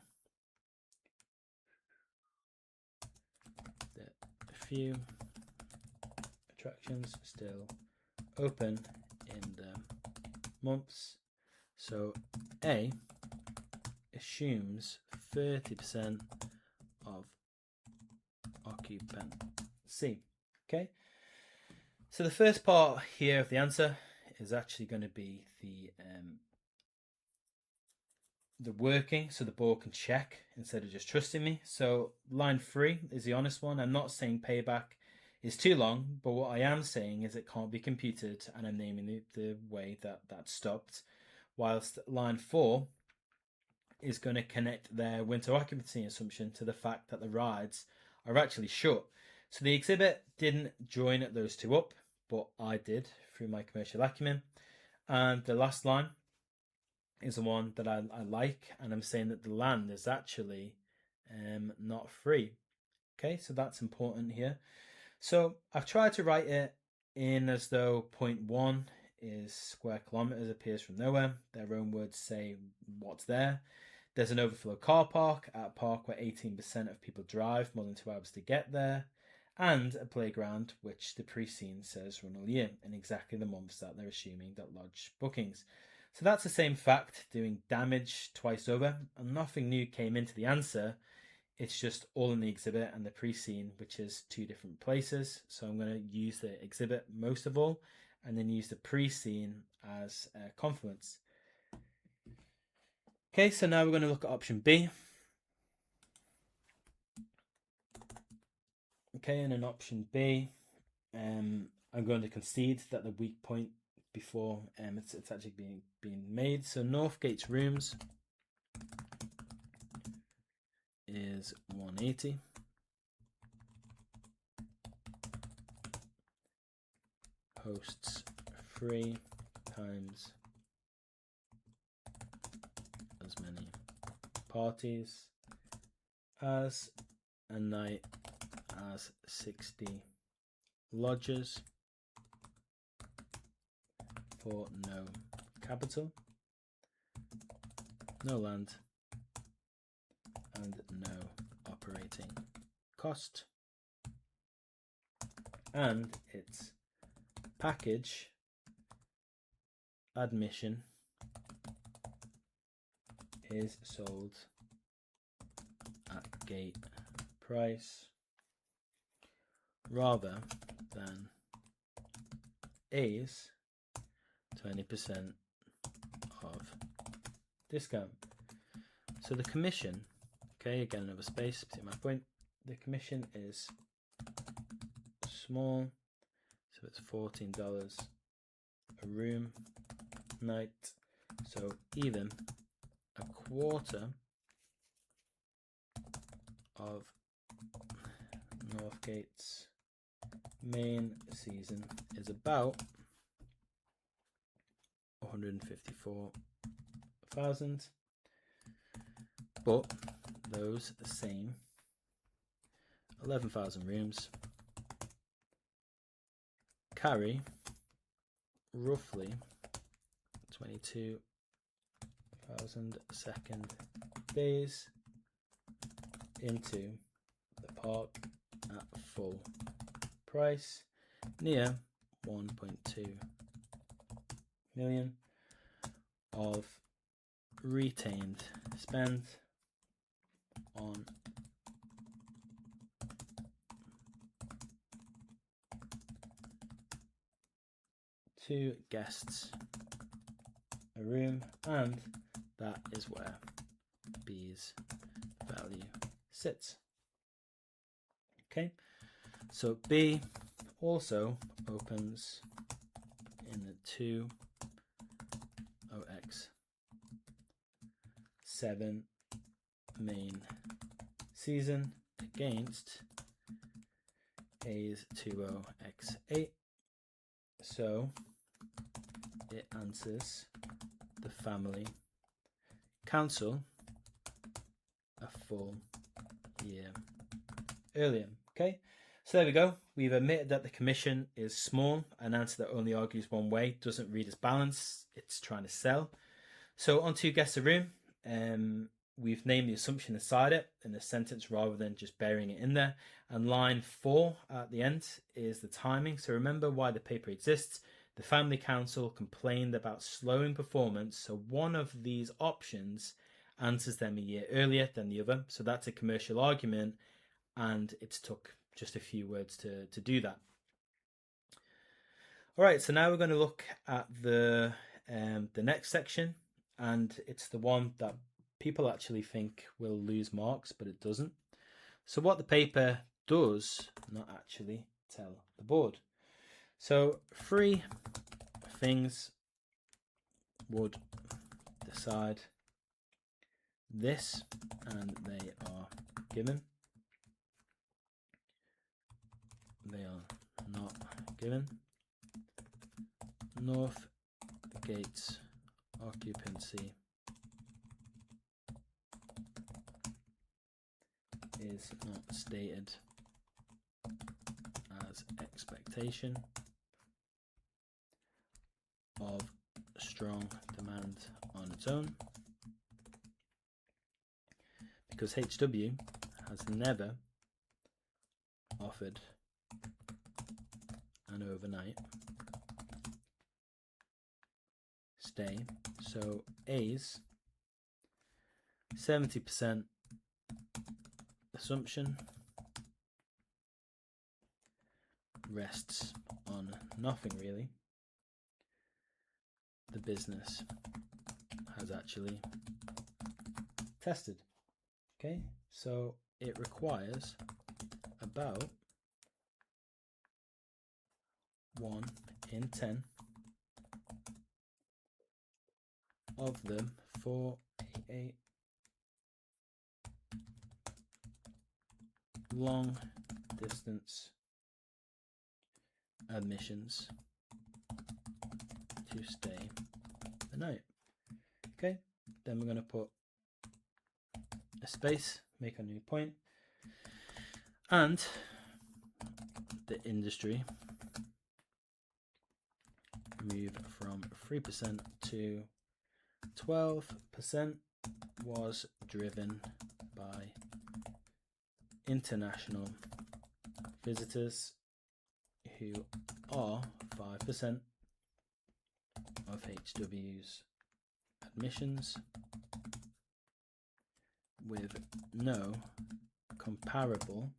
the few attractions still open in the months. So A assumes 30% of occupancy. Okay, so the first part here of the answer is actually going to be the working, so the board can check instead of just trusting me. So line 3 is the honest one. I'm not saying payback is too long, but what I am saying is it can't be computed, and I'm naming the way that stopped. Whilst line 4 is going to connect their winter occupancy assumption to the fact that the rides are actually short. So the exhibit didn't join those two up, but I did through my commercial acumen. And the last line is the one that I like, and I'm saying that the land is actually not free. Okay, so that's important here. So I've tried to write it in as though 0.1 is square kilometers, appears from nowhere. Their own words say what's there. There's an overflow car park at a park where 18% of people drive more than 2 hours to get there, and a playground which the pre-scene says run all year in exactly the months that they're assuming that lodge bookings. So that's the same fact doing damage twice over, and nothing new came into the answer. It's just all in the exhibit and the pre-scene, which is 2 different places. So I'm going to use the exhibit most of all, and then use the pre-scene as a confluence. Okay, so now we're going to look at option B. Okay, and in option B, I'm going to concede that the weak point before it's actually being made. So Northgate's rooms is 180. Hosts 3 times as many parties as a night as 60 lodges for no capital, no land, and no operating cost, and its package admission is sold at gate price rather than A's 20% of discount. So the commission, okay, again another space, see my point. The commission is small, so it's $14 a room night. So even a quarter of Northgate's main season is about 154,000, but those same 11,000 rooms carry roughly 22,000 second days into the park at full price, near 1.2 million of retained spend on two guests a room, and that is where B's value sits. Okay, so B also opens in the 20x7 main season against A's 20x8, so it answers the family council a full year earlier. Okay, so there we go. We've admitted that the commission is small. An answer that only argues one way doesn't read as balance. It's trying to sell. So on to guess the room. We've named the assumption inside it in a sentence rather than just burying it in there. And line 4 at the end is the timing. So remember why the paper exists. The family council complained about slowing performance. So one of these options answers them a year earlier than the other. So that's a commercial argument, and it's took just a few words to do that. All right, so now we're going to look at the next section, and it's the one that people actually think will lose marks, but it doesn't. So what the paper does not actually tell the board. So 3 things would decide this, and they are given. They are not given. Northgate's occupancy is not stated as expectation of strong demand on its own, because HW has never offered an overnight stay. So A's 70% assumption rests on nothing really. The business has actually tested. Okay, so it requires about 1 in 10 of the 488 long distance admissions to stay the night. Okay, then we're going to put a space, make a new point, and the industry move from 3% to 12% was driven by international visitors, who are 5% of HW's admissions, with no comparable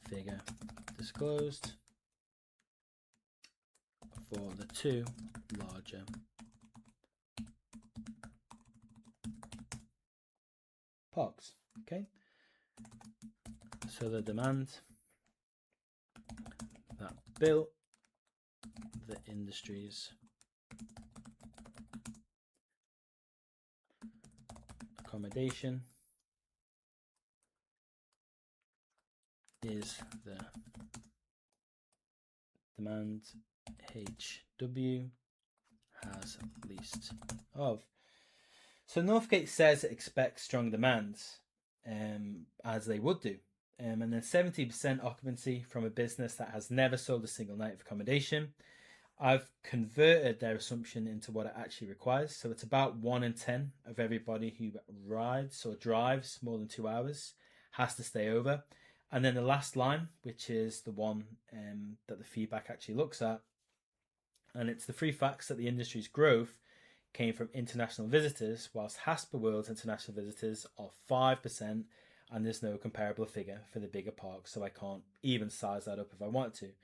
figure disclosed for the 2 larger parks. Okay, so the demand that built the industry's accommodation is the demand HW has least of. So Northgate says it expects strong demand, as they would do. And then 70% occupancy from a business that has never sold a single night of accommodation. I've converted their assumption into what it actually requires. So it's about 1 in 10 of everybody who rides or drives more than 2 hours has to stay over. And then the last line, which is the one that the feedback actually looks at, and it's the 3 facts that the industry's growth came from international visitors, whilst Hasper World's international visitors are 5%, and there's no comparable figure for the bigger parks, so I can't even size that up if I wanted to.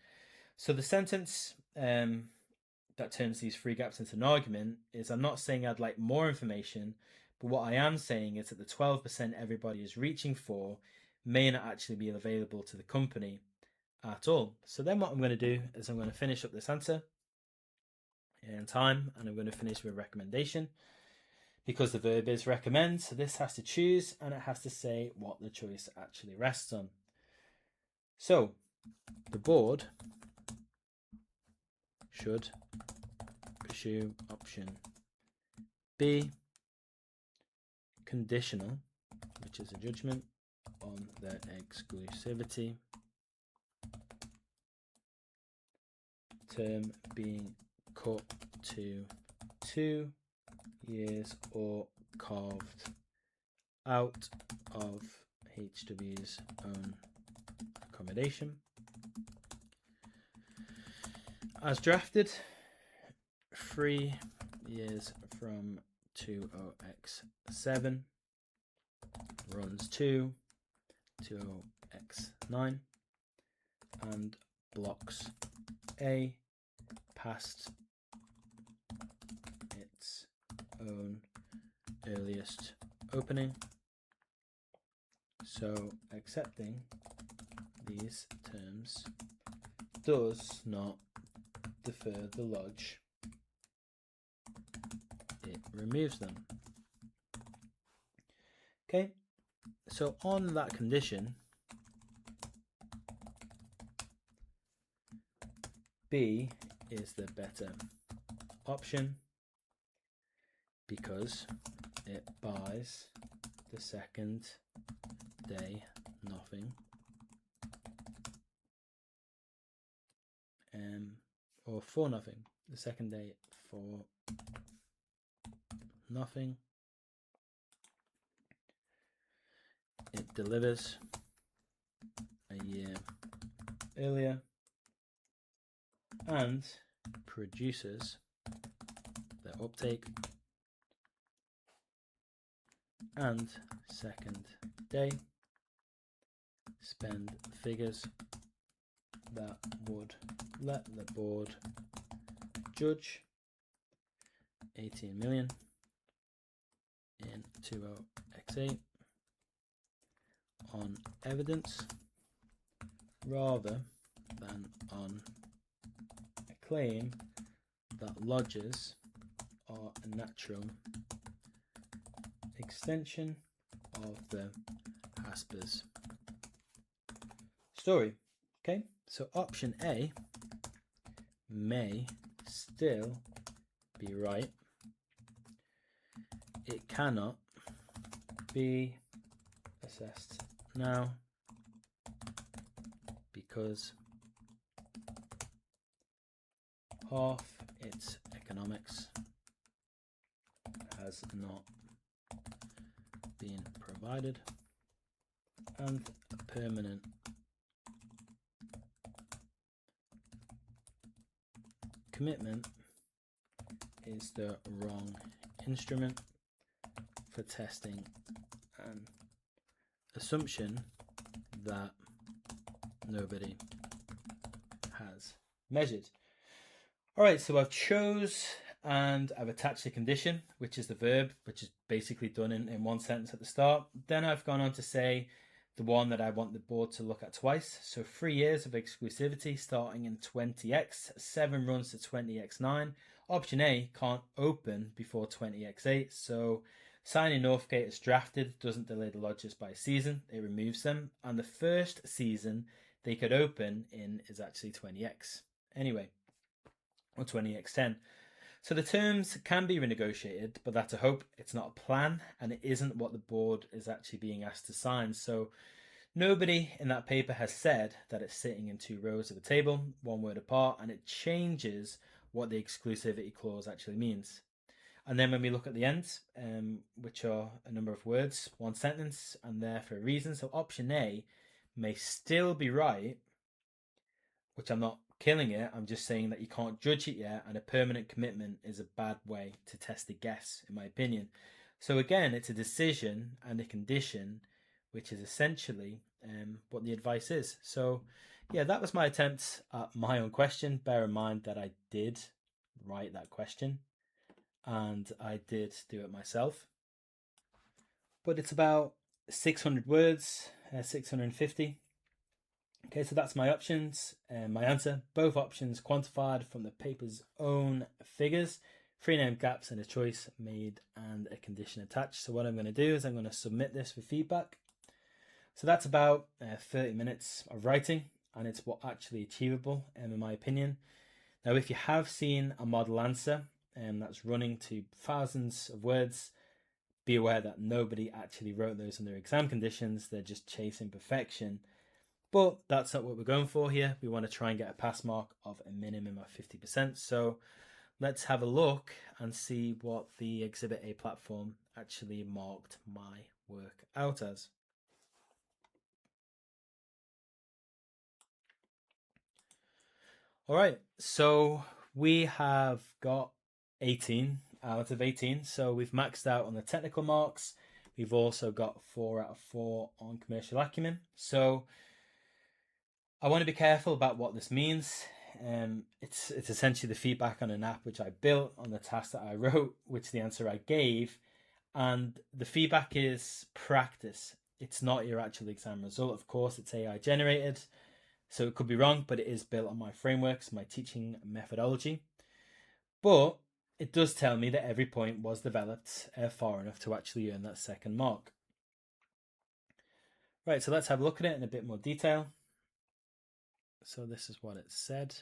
So the sentence that turns these 3 gaps into an argument is, I'm not saying I'd like more information, but what I am saying is that the 12% everybody is reaching for may not actually be available to the company at all. So then what I'm going to do is I'm going to finish up this answer in time, and I'm going to finish with a recommendation, because the verb is recommend, so this has to choose and it has to say what the choice actually rests on. So the board should pursue option B, conditional, which is a judgment on their exclusivity term being cut to 2 years or carved out of HW's own accommodation. As drafted, 3 years from 20x7 runs to 20x9 and blocks A past its own earliest opening. So accepting these terms does not defer the lodge, it removes them. Okay, so on that condition, B is the better option because it buys the second day nothing, or for nothing, the second day for nothing. It delivers a year earlier and produces the uptake and second day spend figures that would let the board judge 18 million in 20x8 on evidence rather than on a claim that lodges are a natural extension of the Hasper's story. Okay, so option A may still be right. It cannot be assessed now because half its economics has not been provided and a permanent commitment is the wrong instrument for testing an assumption that nobody has measured. All right, so I've chose And I've attached a condition, which is the verb, which is basically done in one sentence at the start. Then I've gone on to say the one that I want the board to look at twice. So 3 years of exclusivity starting in 20x, 7 runs to 20x9. Option A can't open before 20x8. So signing Northgate as drafted doesn't delay the lodgers by a season, it removes them. And the first season they could open in is actually 20x anyway, or 20x10. So the terms can be renegotiated, but that's a hope. It's not a plan, and it isn't what the board is actually being asked to sign. So nobody in that paper has said that it's sitting in 2 rows of a table, 1 word apart, and it changes what the exclusivity clause actually means. And then when we look at the ends, which are a number of words, 1 sentence, and there for a reason. So option A may still be right, which I'm not killing it, I'm just saying that you can't judge it yet, and a permanent commitment is a bad way to test a guess, in my opinion. So again, it's a decision and a condition, which is essentially what the advice is. So yeah, that was my attempt at my own question. Bear in mind that I did write that question and I did do it myself, but it's about 600 words, 650. Okay, so that's my options and my answer. Both options quantified from the paper's own figures. 3 named gaps and a choice made and a condition attached. So what I'm going to do is I'm going to submit this for feedback. So that's about 30 minutes of writing, and it's what actually achievable in my opinion. Now, if you have seen a model answer that's running to thousands of words, be aware that nobody actually wrote those under exam conditions. They're just chasing perfection. But that's not what we're going for here. We want to try and get a pass mark of a minimum of 50%. So let's have a look and see what the Exhibit A platform actually marked my work out as. All right, so we have got 18 out of 18. So we've maxed out on the technical marks. We've also got 4 out of 4 on commercial acumen. So I want to be careful about what this means. It's essentially the feedback on an app which I built, on the task that I wrote, which the answer I gave, and the feedback is practice. It's not your actual exam result. Of course, it's AI generated, so it could be wrong, but it is built on my frameworks, my teaching methodology. But it does tell me that every point was developed far enough to actually earn that second mark. Right, so let's have a look at it in a bit more detail. So this is what it said.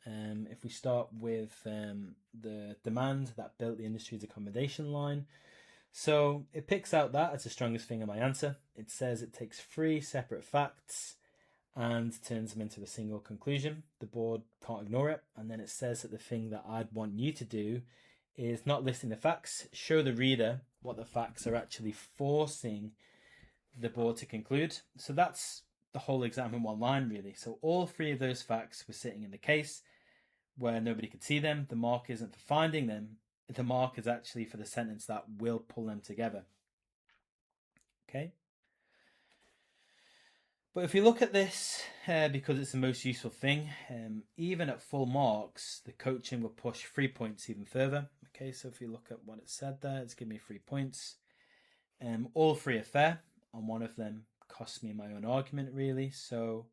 If we start with the demand that built the industry's accommodation line, so it picks out that as the strongest thing in my answer. It says it takes 3 separate facts and turns them into a single conclusion. The board can't ignore it. And then it says that the thing that I'd want you to do is not listing the facts, show the reader what the facts are actually forcing the board to conclude. So that's the whole exam in one line, really. So all 3 of those facts were sitting in the case where nobody could see them. The mark isn't for finding them. The mark is actually for the sentence that will pull them together. Okay. But if you look at this, because it's the most useful thing, even at full marks, the coaching will push 3 points even further. Okay, so if you look at what it said there, it's giving me 3 points. All 3 are fair, and one of them cost me my own argument, really. So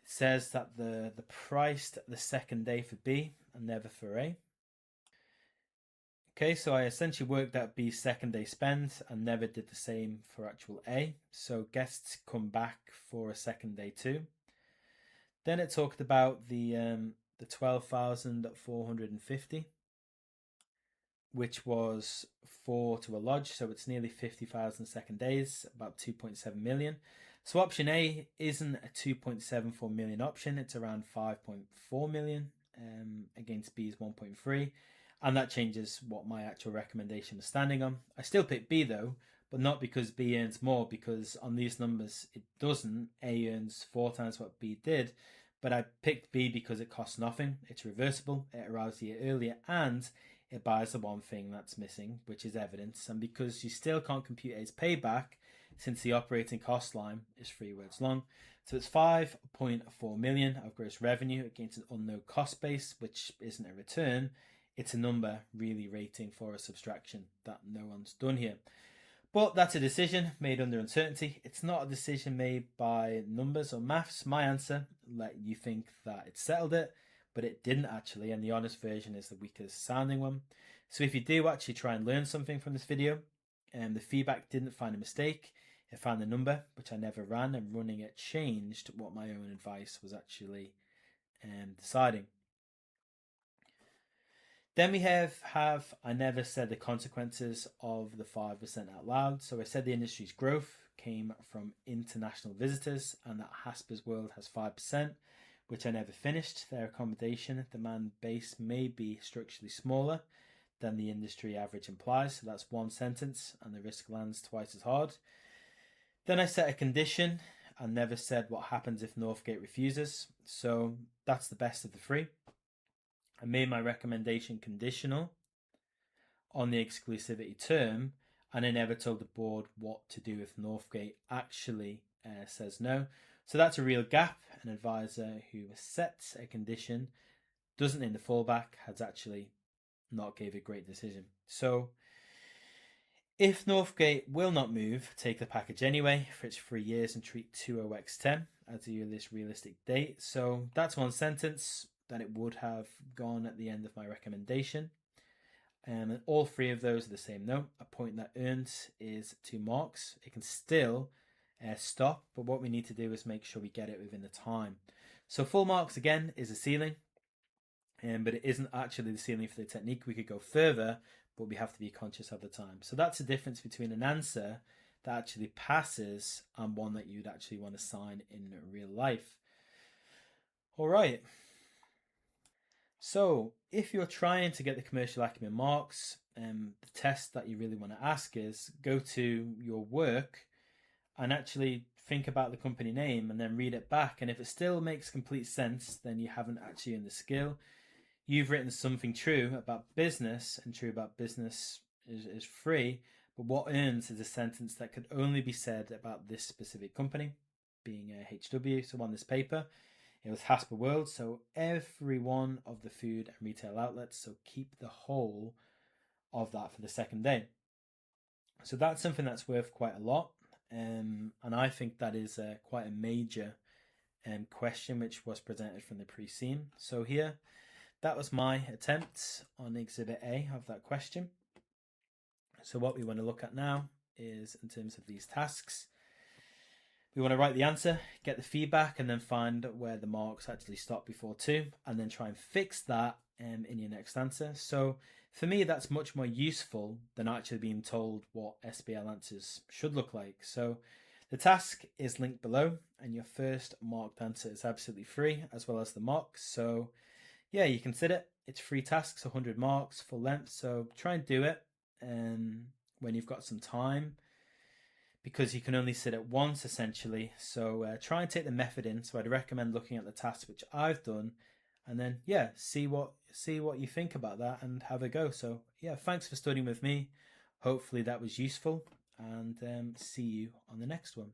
it says that the priced the second day for B and never for A. Okay, so I essentially worked out B's second day spend and never did the same for actual A. So guests come back for a second day too. Then it talked about the 12,450, which was 4 to a lodge, so it's nearly 50,000 second days, about 2.7 million. So option A isn't a 2.74 million option, it's around 5.4 million against B's 1.3. And that changes what my actual recommendation was standing on. I still picked B though, but not because B earns more, because on these numbers it doesn't. A earns 4 times what B did, but I picked B because it costs nothing. It's reversible, it arrives a year earlier, and it buys the one thing that's missing, which is evidence. And because you still can't compute A's payback, since the operating cost line is 3 words long. So it's 5.4 million of gross revenue against an unknown cost base, which isn't a return. it's a number really rating for a subtraction that no one's done here. But that's a decision made under uncertainty. It's not a decision made by numbers or maths. My answer let you think that it settled it, but it didn't actually, and the honest version is the weakest sounding one. So if you do actually try and learn something from this video, the feedback didn't find a mistake. It found the number, which I never ran, and running it changed what my own advice was actually deciding. Then we have I never said the consequences of the 5% out loud. So I said the industry's growth came from international visitors and that Hasper's World has 5%, which I never finished. Their accommodation demand base may be structurally smaller than the industry average implies. So that's one sentence and the risk lands twice as hard. Then I set a condition and never said what happens if Northgate refuses. So that's the best of the three. I made my recommendation conditional on the exclusivity term, and I never told the board what to do if Northgate actually says no. So that's a real gap. An advisor who sets a condition, doesn't in the fallback, has actually not gave a great decision. So if Northgate will not move, take the package anyway for its 3 years and treat 20x10 as the earliest realistic date. So that's one sentence that it would have gone at the end of my recommendation. And all three of those are the same note. A point that earns is 2 marks. It can still stop, but what we need to do is make sure we get it within the time. So full marks again is a ceiling, but it isn't actually the ceiling for the technique. We could go further, but we have to be conscious of the time. So that's the difference between an answer that actually passes and one that you'd actually want to sign in real life. All right. So if you're trying to get the commercial acumen marks, the test that you really want to ask is go to your work and actually think about the company name and then read it back. And if it still makes complete sense, then you haven't actually earned the skill. You've written something true about business, and true about business is free, but what earns is a sentence that could only be said about this specific company, being a HW. So on this paper, it was Hasper World, so every one of the food and retail outlets, so keep the whole of that for the second day. So that's something that's worth quite a lot, and I think that is quite a major question which was presented from the pre-seam. So here, that was my attempt on Exhibit A of that question. So what we want to look at now is in terms of these tasks. We want to write the answer, get the feedback, and then find where the marks actually stop before 2, and then try and fix that in your next answer. So for me, that's much more useful than actually being told what SBL answers should look like. So the task is linked below, and your first marked answer is absolutely free, as well as the mocks. So yeah, you can sit it. It's 3 tasks, 100 marks, full length. So try and do it when you've got some time, because you can only sit it once essentially. So try and take the method in. So I'd recommend looking at the tasks which I've done, and then yeah, see what you think about that and have a go. So yeah, thanks for studying with me. Hopefully that was useful, and see you on the next one.